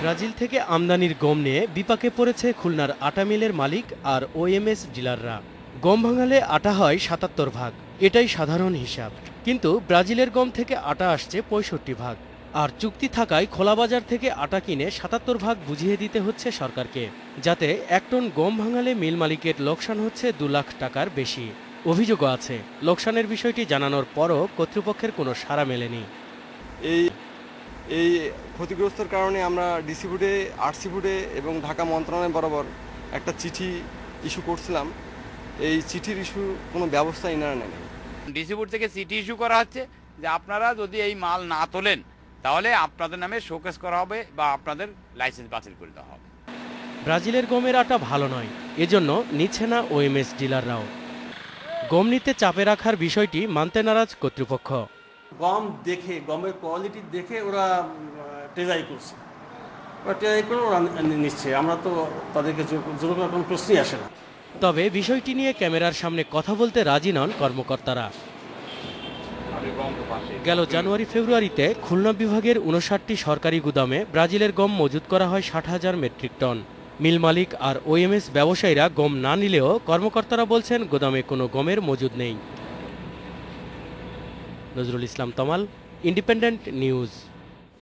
Brazil থেকে আমদানির গম নিয়ে বিপাকে পড়েছে খুলনার আটা মিলের মালিক আর ওএমএস ডিলাররা। গম ভাঙালে আটা হয় ৭৭ ভাগ, এটাই সাধারণ হিসাব। কিন্তু ব্রাজিলের গম থেকে আটা আসছে ৬৫ ভাগ, আর চুক্তি থাকায় খোলা বাজার থেকে আটা কিনে ৭৭ ভাগ বুঝিয়ে দিতে হচ্ছে সরকারকে, যাতে ১ টন গম ভাঙালে মিল মালিকের লোকসান হচ্ছে ২ লাখ টাকার বেশি। অভিযোগও আছে, লোকসানের বিষয়টি জানানোর পরও কর্তৃপক্ষের কোনো সাড়া মেলেনি। এই ক্ষতিগ্রস্তের কারণে আমরা ডিসি বোর্ডে, আরসি বোর্ডে এবং ঢাকা মন্ত্রণালয় বরাবর একটা চিঠি ইস্যু করছিলাম। এই চিঠির ইস্যু কোনো ব্যবস্থা ইনারা নেন। ডিসি বোর্ড থেকে চিঠি ইস্যু করা হচ্ছে যে আপনারা যদি এই মাল না তোলেন তাহলে আপনাদের নামে শোকেস করা হবে বা আপনাদের লাইসেন্স বাতিল করে দেওয়া হবে। ব্রাজিলের গমের আটা ভালো নয়, এজন্য নিচ্ছে না ওএমএস ডিলাররাও। গম নিতে চাপে রাখার বিষয়টি মানতে নারাজ কর্তৃপক্ষ। গম দেখে, গমের কোয়ালিটি দেখে ওরা টেজাই করছে, ওরা টেজাই করে ওরা নিচ্ছে। আমরা তো তাদেরকে জোর করার কোনো প্রশ্নই আসে না। তবে বিষয়টি নিয়ে ক্যামেরার সামনে কথা বলতে রাজি নন কর্মকর্তারা। গেল জানুয়ারি-ফেব্রুয়ারিতে খুলনা বিভাগের ৫৯টি সরকারি গুদামে ব্রাজিলের গম মজুত করা হয় ৬০,০০০ মেট্রিক টন। মিল মালিক আর ওএমএস ব্যবসায়ীরা গম না নিলেও কর্মকর্তারা বলছেন গুদামে কোনো গমের মজুদ নেই। নজরুল ইসলাম তমাল, ইন্ডিপেন্ডেন্ট নিউজ।